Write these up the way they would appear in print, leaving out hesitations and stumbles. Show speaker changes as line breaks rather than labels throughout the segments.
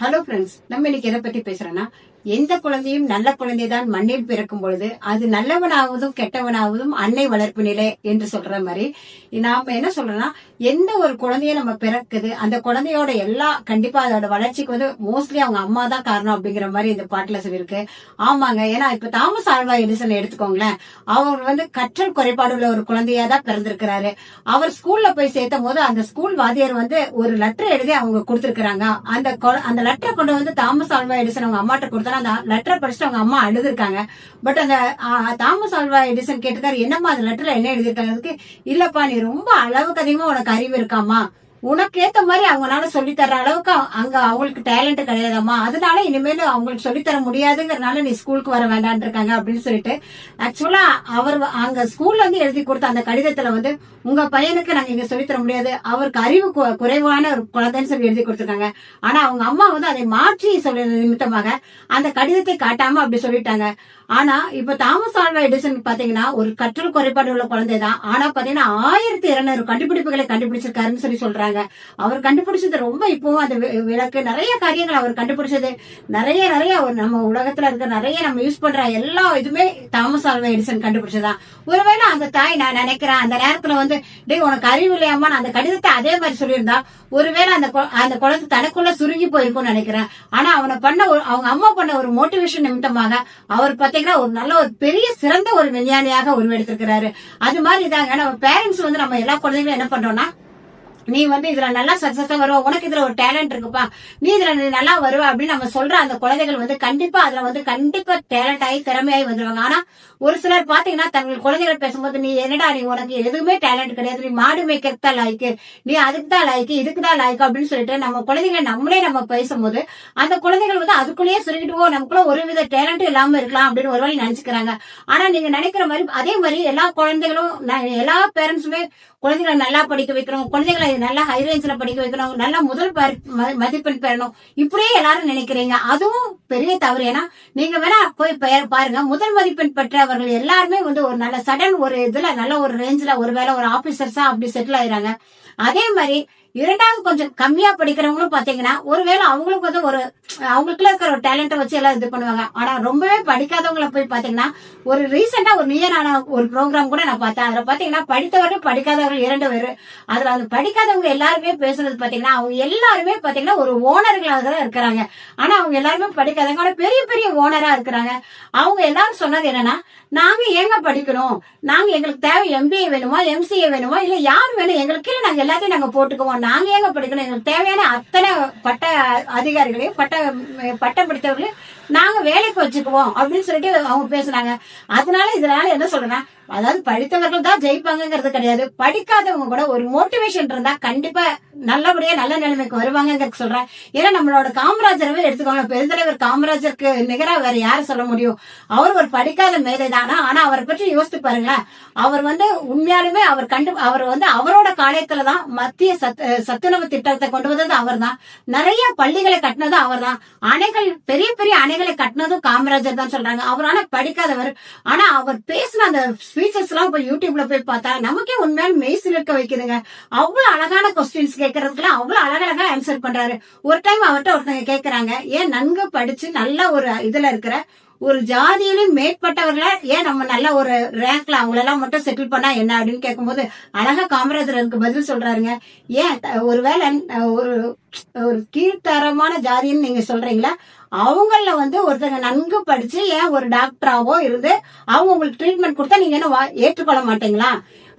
Hello friends, நம்ம இன்னைக்கு எதை பத்தி பேசுறோம்னா, எந்த குழந்தையும் நல்ல குழந்தைதான் மண்ணில் பிறக்கும் பொழுது அது நல்லவனாவதும் கெட்டவனாவதும் அன்னை வளர்ப்பு நிலை என்று சொல்ற மாதிரி நாம என்ன சொல்றோம்னா, எந்த ஒரு குழந்தைய நம்ம பிறக்குது அந்த குழந்தையோட கண்டிப்பா அதோட வளர்ச்சிக்கு மோஸ்ட்லி அவங்க அம்மா தான் காரணம் அப்படிங்கிற மாதிரி இந்த பாட்டுல சொல்லியிருக்கு. ஆமாங்க. ஏன்னா இப்ப தாமஸ் ஆல்வா எடிசன் எடுத்துக்கோங்களேன். அவர் கற்றல் குறைபாடு உள்ள ஒரு குழந்தையா தான் பிறந்திருக்கிறாரு. அவர் ஸ்கூல்ல போய் சேர்த்தும் போது அந்த ஸ்கூல் வாத்தியார் ஒரு லெட்டர் எழுதி அவங்க கொடுத்திருக்கிறாங்க. அந்த லெட்டரை கொண்டு தாமஸ் ஆல்வா எடிசன் அவங்க அம்மாட்ட கொடுத்தா அந்த லெட்டரை படிச்சுட்டு அவங்க அம்மா அழுதுருக்காங்க. பட் அந்த தாமஸ் ஆல்வா எடிசன் கேட்டுக்காரு, என்னம்மா அந்த லெட்டர்ல என்ன எழுதிருக்காங்க? இல்லப்பா, நீ ரொம்ப அளவுக்கு அதிகமா உனக்கு அறிவு இருக்காமா, உனக்கு ஏத்த மாதிரி அவங்களால சொல்லி தர அளவுக்கு அங்க அவங்களுக்கு டேலண்ட் கிடையாதாமா, அதனால இனிமேல் அவங்களுக்கு சொல்லித்தர முடியாதுங்கிறதுனால நீ ஸ்கூலுக்கு வர வேண்டான் இருக்காங்க அப்படின்னு சொல்லிட்டு, ஆக்சுவலா அவர் அங்க ஸ்கூல்ல எழுதி கொடுத்த அந்த கடிதத்துல உங்க பையனுக்கு நாங்க இங்க சொல்லித்தர முடியாது, அவருக்கு அறிவு குறைவான ஒரு குழந்தைன்னு சொல்லி எழுதி கொடுத்திருக்காங்க. ஆனா அவங்க அம்மா அதை மாற்றி சொல்ல நிமித்தமாக அந்த கடிதத்தை காட்டாம அப்படி சொல்லிட்டாங்க. ஆனா இப்ப தாமஸ் ஆல்வா எடிசன் பாத்தீங்கன்னா ஒரு கற்றல் குறைபாடு உள்ள குழந்தை தான். ஆனா பாத்தீங்கன்னா 1200 கண்டுபிடிப்புகளை கண்டுபிடிச்சிருக்காருன்னு சொல்லி சொல்றாங்க. அவர் கண்டுபிடிச்சது ரொம்ப இப்பவும் அந்த விளக்கு நிறைய காரியங்கள் அவர் கண்டுபிடிச்சது நிறைய நம்ம உலகத்துல இருக்க நிறைய நம்ம யூஸ் பண்ற எல்லா இதுமே தாமஸ் ஆல்வா எடிசன் கண்டுபிடிச்சதான். ஒருவேளை அந்த தாய், நான் நினைக்கிறேன் அந்த நேரத்துல டேய் உனக்கு அறிவு இல்லையாமா, அந்த கடிதத்தை அதே மாதிரி சொல்லியிருந்தா ஒருவேளை அந்த குழந்தை தனக்குள்ள சுருங்கி போயிருக்கும்னு நினைக்கிறேன். ஆனா அவங்க அம்மா பண்ண ஒரு மோட்டிவேஷன் நிமித்தமாக அவர் பாத்தீங்கன்னா ஒரு பெரிய சிறந்த ஒரு விஞ்ஞானியாக உருவெடுத்திருக்கிறாரு. அது மாதிரி தாங்க நம்ம பேரண்ட்ஸ் நம்ம எல்லா குழந்தைகளும் என்ன பண்றோம்னா, நீ இதுல நல்லா சக்சஸா வருவ, உனக்கு இதுல ஒரு டேலண்ட் இருக்குப்பா, நீ இதுல நல்லா வருவ அப்படின்னு நம்ம சொல்ற அந்த குழந்தைகள் கண்டிப்பா அதுல கண்டிப்பா டேலண்ட் ஆகி திறமையாகி வந்துருவாங்க. ஆனா ஒரு சிலர் பாத்தீங்கன்னா தங்கள் குழந்தைகள் பேசும்போது, நீ என்னடா நீ உனக்கு எதுவுமே டேலண்ட் கிடையாது, நீ மாடு மேய்க்கிறதுக்கு தான் லாய்க்கு, நீ அதுக்கு தான் லாய்க்கு, இதுக்கு தான் லாய்க்கு அப்படின்னு சொல்லிட்டு நம்ம குழந்தைகளை நம்ம பேசும்போது அந்த குழந்தைகள் அதுக்குள்ளேயே சுருங்கிட்டு நமக்குள்ள ஒருவித டேலண்ட் இல்லாம இருக்கலாம் அப்படின்னு ஒரு வழி நினைச்சுக்கிறாங்க. ஆனா நீங்க நினைக்கிற மாதிரி அதே மாதிரி எல்லா குழந்தைகளும் எல்லா பேரண்ட்ஸுமே குழந்தைகளை நல்லா படிக்க வைக்கணும், குழந்தைகளை நல்லா ஹை ரேஞ்ச்ல படிக்க வைக்கணும், நல்லா முதல் மதிப்பெண் பெறணும், இப்படியே எல்லாரும் நினைக்கிறீங்க. அதுவும் பெரிய தவறு. ஏன்னா நீங்க வேணா போய் பாருங்க, முதல் மதிப்பெண் பெற்றவர்கள் எல்லாருமே ஒரு நல்ல சடன் ஒரு இதுல நல்ல ஒரு ரேஞ்ச்ல ஒருவேளை ஒரு ஆபீசர்ஸா அப்படி செட்டில் ஆயிராங்க. அதே மாதிரி இரண்டாவது கொஞ்சம் கம்மியா படிக்கிறவங்களும் பாத்தீங்கன்னா ஒருவேளை அவங்களுக்கு அவங்களுக்குள்ள இருக்கிற ஒரு டேலண்ட வச்சு எல்லாம் இது பண்ணுவாங்க. ஆனா ரொம்பவே படிக்காதவங்களை போய் பாத்தீங்கன்னா ஒரு ரீசெண்டா ஒரு நியரான ஒரு ப்ரோக்ராம் கூட நான் பார்த்தேன். அதுல பாத்தீங்கன்னா படித்தவர்கள் படிக்காதவர்கள் 2 பேரு. அதுல அந்த படிக்காதவங்க எல்லாருமே பேசுறது பாத்தீங்கன்னா அவங்க எல்லாருமே பாத்தீங்கன்னா ஒரு ஓனர்களாக தான் இருக்கிறாங்க. ஆனா அவங்க எல்லாருமே படிக்காதவங்க, ஆனா பெரிய பெரிய ஓனரா இருக்கிறாங்க. அவங்க எல்லாரும் சொன்னது என்னன்னா, நாங்க ஏங்க படிக்கணும், எங்களுக்கு தேவை MBA வேணுமா, MCA வேணுமா, இல்ல யார் வேணும் எங்களுக்கு, இல்ல நாங்க எல்லாத்தையும் நாங்க போட்டுக்குவோம், நாங்க ஏங்க படிக்கணும், எங்களுக்கு தேவையான அத்தனை பட்ட அதிகாரிகளையும் பட்டம் படித்தவர்களையும் நாங்க வேலைக்கு வச்சுக்குவோம் அப்படின்னு சொல்லிட்டு அவங்க பேசுனாங்க. இதனால என்ன சொல்றேன்னா, அதாவது படித்தவர்கள் தான் ஜெயிப்பாங்கிறது கிடையாது, படிக்காதவங்க கூட ஒரு மோட்டிவேஷன் இருந்தா கண்டிப்பா நல்லபடியா நல்ல நிலைமைக்கு வருவாங்க சொல்றேன். ஏன்னா நம்மளோட காமராஜரவே எடுத்துக்கோங்க, பெருந்தலைவர் காமராஜருக்கு நிகரா வேற யாரு சொல்ல முடியும்? அவர் ஒரு படிக்காத மேதை தானா, ஆனா அவரை பற்றி யோசித்து பாருங்களேன். அவர் உண்மையாலுமே அவர் அவரோட காலத்துலதான் மத்திய சத்துணவு திட்டத்தை கொண்டு வந்தது அவர் தான், நிறைய பள்ளிகளை கட்டினதும் அவர் தான், அணைகள் பெரிய பெரிய அணைகளை கட்டினதும் காமராஜர் தான் சொல்றாங்க. அவரான படிக்காதவர். ஆனா அவர் பேசின அந்த ஸ்பீச்சஸ் எல்லாம் போய் யூடியூப்ல போய் பார்த்தா நமக்கே உண்மையான மெய்சில் இருக்க வைக்குதுங்க. அவ்வளவு அழகான கொஸ்டின்ஸ் கேட்கறதுக்குலாம் அவ்வளவு அழகழகா ஆன்சர் பண்றாரு. ஒரு டைம் அவர்கிட்ட ஒருத்தங்க கேக்குறாங்க, ஏன் நன்கு படிச்சு நல்ல ஒரு இதுல இருக்கிற ஒரு ஜாதியிலும் மேற்பட்டவர்களை ஏன் நம்ம நல்ல ஒரு ரேங்க்ல அவங்களெல்லாம் மட்டும் செட்டில் பண்ணா என்ன அப்படின்னு கேட்கும்போது அழகா காமராஜர் அதுக்கு பதில் சொல்றாருங்க. ஏன் ஒருவேளை ஒரு கீழ்த்தரமான ஜாதின்னு நீங்க சொல்றீங்களா, அவங்கள ஒருத்தங்க நன்கு படிச்சு ஏன் ஒரு டாக்டராவோ இருந்து அவங்க உங்களுக்கு ட்ரீட்மெண்ட் கொடுத்தா நீங்க என்ன ஏற்றுக்கொள்ள மாட்டீங்களா?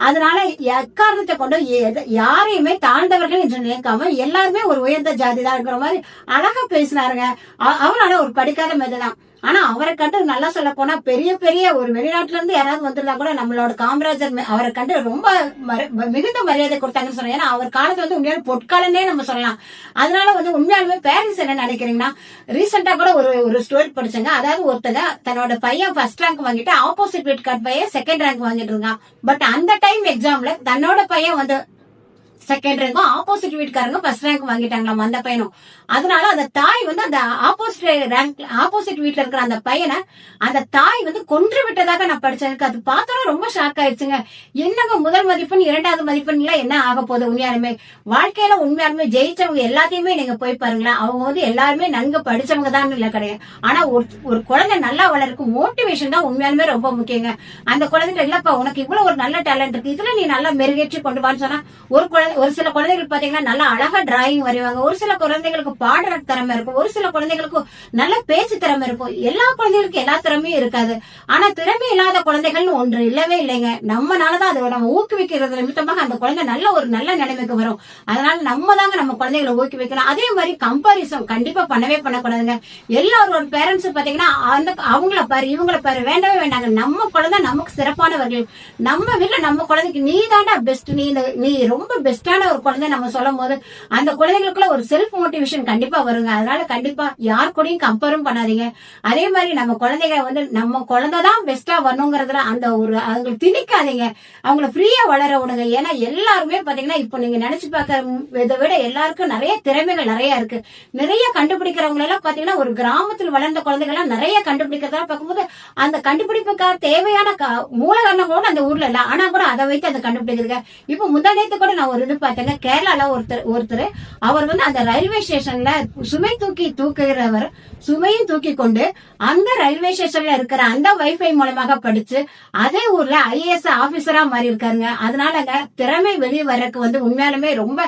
அதனால எக்காரணத்தை கொண்டு யாரையுமே தாழ்ந்தவர்கள் என்று நினைக்காம எல்லாருமே ஒரு உயர்ந்த ஜாதி தான் இருக்கிற மாதிரி அழகா பேசினாருங்க. அவரான ஒரு படிக்காத மேதைதான். ஆனா அவரை கண்டு நல்லா சொல்ல போனா பெரிய பெரிய ஒரு வெளிநாட்டுல இருந்து யாராவது வந்திருந்தா கூட நம்மளோட காமராஜர் அவரை கண்டு ரொம்ப மிகுந்த மரியாதை கொடுத்தாங்கன்னு சொன்னேன். ஏன்னா அவர் காலத்துல உண்மையான பொற்காலன்னே நம்ம சொல்லலாம். அதனால உண்மையாலுமே பேரண்ட்ஸ் என்ன நினைக்கிறீங்கன்னா, ரீசெண்டா கூட ஒரு ஸ்டோரி படிச்சங்க. அதாவது ஒருத்தங்க தன்னோட பையன் ஃபர்ஸ்ட் ரேங்க் வாங்கிட்டு ஆப்போசிட் வீட்டுக்கார பையன் செகண்ட் ரேங்க் வாங்கிட்டு இருக்கான். பட் அந்த டைம் எக்ஸாம்ல தன்னோட பையன் செகண்ட் ரேங்கும், ஆப்போசிட் வீட்டுக்காரங்க ஃபர்ஸ்ட் ரேங்க் வாங்கிட்டாங்களாம் அந்த பையனும். அதனால அந்த தாய் வந்து அந்த ஆப்போசிட் வீட்டுல இருக்கிற அந்த பையனை அந்த தாய் வந்து கொன்று விட்டதாக நான் படிச்சேன். அது பார்த்தோன்னா ரொம்ப ஷாக் ஆயிடுச்சுங்க. என்னங்க முதல் மதிப்பெண் 2வது மதிப்பெண்ல என்ன ஆக போகுது? உண்மையாலுமே வாழ்க்கையில உண்மையாலுமே ஜெயிச்சவங்க எல்லாத்தையுமே நீங்க போய் பாருங்களேன், அவங்க வந்து எல்லாருமே நன்கு படிச்சவங்க தான் இல்ல கிடையாது. ஆனா ஒரு குழந்தை நல்லா வளர்க்கும் மோட்டிவேஷன் தான் உண்மையாலுமே ரொம்ப முக்கியங்க. அந்த குழந்தைங்க இல்லப்பா உனக்கு இவ்வளவு ஒரு நல்ல டேலண்ட் இருக்கு, இதுல நீ நல்லா மெருகேற்றி கொண்டு வான்னு சொன்னா ஒரு சில குழந்தைகள் பாத்தீங்கன்னா நல்லா அழகா டிராயிங் வரைவாங்க, ஒரு சில குழந்தைகளுக்கு பாடுற திறமை இருக்கும், ஒரு சில குழந்தைகளுக்கு நல்ல பேச்சு திறமை இருக்கும். எல்லா குழந்தைகளுக்கும் எல்லா திறமையும் இருக்காது. ஆனா திறமை இல்லாத குழந்தைகள்னு ஒன்று இல்லவே இல்லைங்க. நம்மனாலதான் அதை நம்ம ஊக்குவிக்கிறது நிமித்தமாக அந்த குழந்தை ஒரு நல்ல நிலைமைக்கு வரும். அதனால நம்ம தாங்க நம்ம குழந்தைகளை ஊக்குவிக்கணும். அதே மாதிரி கம்பாரிசன் கண்டிப்பா பண்ணவே பண்ணக்கூடாதுங்க. எல்லாரோட பேரண்ட்ஸ் பாத்தீங்கன்னா அவங்கள பாரு இவங்கள பாரு வேண்டவே வேண்டாங்க. நம்ம குழந்தை நமக்கு சிறப்பானவர்கள். நம்ம வீட்டுல நம்ம குழந்தைக்கு நீ தாண்டா பெஸ்ட், நீ ரொம்ப பெஸ்டான ஒரு குழந்தை நம்ம சொல்லும் போது அந்த குழந்தைகளுக்குள்ள ஒரு செல்ஃப் மோட்டிவேஷன் கண்டிப்பா வருங்க. அதனால கண்டிப்பா யார் கூடயும் கம்பேரும் பண்ணாதீங்க. அதே மாதிரி நம்ம குழந்தைங்க வந்து நம்ம குழந்தைதான் பெஸ்டா வரணுங்கிறதுல அந்த ஒரு அவங்களுக்கு திணிக்காதீங்க. அவங்கள ஃப்ரீயா வளர விடுங்க. ஏன்னா எல்லாருமே பாத்தீங்கன்னா இப்போ நீங்க நினைச்சு பார்க்க இதை விட எல்லாருக்கும் நிறைய திறமைகள் நிறைய இருக்கு. நிறைய கண்டுபிடிக்கிறவங்க எல்லாம் பாத்தீங்கன்னா ஒரு கிராமத்தில் வளர்ந்த குழந்தைகள் எல்லாம் நிறைய கண்டுபிடிக்கிறதா பார்க்கும்போது அந்த கண்டுபிடிப்புக்காக தேவையான மூலகாரணம் கூட அந்த ஊர்ல இல்ல, ஆனா கூட அதை வைத்து அந்த கண்டுபிடிக்கிறது. இப்ப முந்தானேத்து கூட நான் ஒரு இது பார்த்தேங்க, கேரளால ஒருத்தர் அவர் வந்து அந்த ரயில்வே ஸ்டேஷன்ல சுமை தூக்குகிறவர் சுமையும் தூக்கி கொண்டு அந்த ரயில்வே ஸ்டேஷன்ல இருக்கிற அந்த வைஃபை மூலமாக படிச்சு அதே ஊர்ல IAS ஆபீசரா மாறி இருக்காருங்க. அதனாலங்க திறமை வெளியே வர்றதுக்கு வந்து உண்மையாலுமே ரொம்ப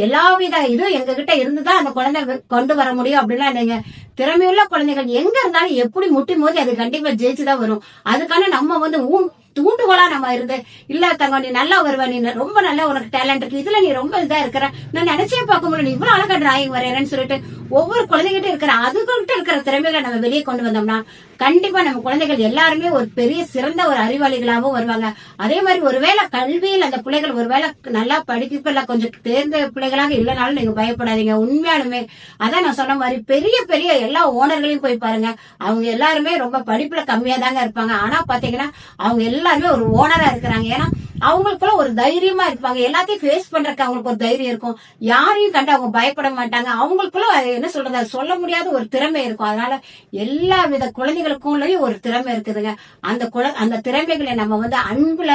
எல்லாவித இதுவும் எங்க கிட்ட இருந்துதான் அந்த குழந்தை கொண்டு வர முடியும் அப்படின்னா இல்லைங்க. திறமையுள்ள குழந்தைகள் எங்க இருந்தாலும் எப்படி முட்டி மோதி அது கண்டிப்பா ஜெயிச்சுதான் வரும். அதுக்கான நம்ம வந்து தூண்டுகோலா நம்ம இருந்து இல்ல தங்க நீ நல்லா வருவ, நீ ரொம்ப நல்லா உனக்கு டேலண்ட் இருக்கு, இதுல நீ ரொம்ப இதா இருக்கிற, நான் நினைச்சே பார்க்க முடியல, நீ இவ்வளவு அழகா டிராயிங் வரையறேன்னு சொல்லிட்டு ஒவ்வொரு குழந்தைகிட்ட இருக்கிற அதுகிட்ட இருக்கிற திறமைகளை நம்ம வெளியே கொண்டு வந்தோம்னா கண்டிப்பா நம்ம குழந்தைகள் எல்லாருமே ஒரு பெரிய சிறந்த ஒரு அறிவாளிகளாகவும் வருவாங்க. அதே மாதிரி ஒருவேளை கல்வியில் அந்த பிள்ளைகள் ஒருவேளை நல்லா படிப்புல கொஞ்சம் தேர்ந்த பிள்ளைகளாக இல்லைனாலும் நீங்க பயப்படாதீங்க. உண்மையாலுமே அதான் நான் சொன்ன மாதிரி பெரிய பெரிய எல்லா ஓனர்களையும் போய் பாருங்க, அவங்க எல்லாருமே ரொம்ப படிப்புல கம்மியா தாங்க இருப்பாங்க. ஆனா பாத்தீங்கன்னா அவங்க எல்லாருமே ஒரு ஓனரா இருக்கிறாங்க. ஏன்னா அவங்களுக்குள்ள ஒரு தைரியமா இருப்பாங்க, எல்லாத்தையும் ஃபேஸ் பண்றதுக்கு அவங்களுக்கு ஒரு தைரியம் இருக்கும், யாரையும் கண்டு அவங்க பயப்பட மாட்டாங்க. அவங்களுக்குள்ள என்ன சொல்றது சொல்ல முடியாத ஒரு திறமை இருக்கும். அதனால எல்லா வித குழந்தைகளுக்குள்ளயும் ஒரு திறமை இருக்குதுங்க. அந்த திறமைகளை நம்ம வந்து அன்புல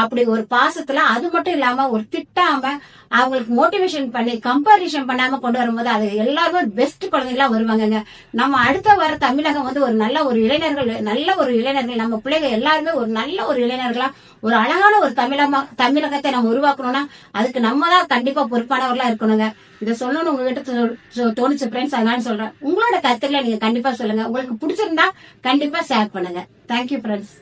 அப்படி ஒரு பாசத்துல அது மட்டும் இல்லாம ஒரு திட்டாம அவங்களுக்கு மோட்டிவேஷன் பண்ணி கம்பாரிசன் பண்ணாம கொண்டு வரும்போது அது எல்லாருமே பெஸ்ட் குழந்தைகளா வருவாங்க. நம்ம அடுத்த வர தமிழகம் வந்து ஒரு நல்ல ஒரு இளைஞர்கள் நம்ம பிள்ளைங்க எல்லாருமே ஒரு நல்ல ஒரு இளைஞர்களா ஒரு அழகான ஒரு தமிழகத்தை நம்ம உருவாக்கணும்னா அதுக்கு நம்ம தான் கண்டிப்பா பொறுப்பானவர்களா இருக்கணுங்க. இதை சொல்லணும்னு உங்ககிட்ட தோணுச்சு ஃப்ரெண்ட்ஸ், அதனால சொல்றேன். உங்களோட கருத்துக்களை நீங்க கண்டிப்பா சொல்லுங்க. உங்களுக்கு பிடிச்சிருந்தா கண்டிப்பா ஷேர் பண்ணுங்க. Thank you friends.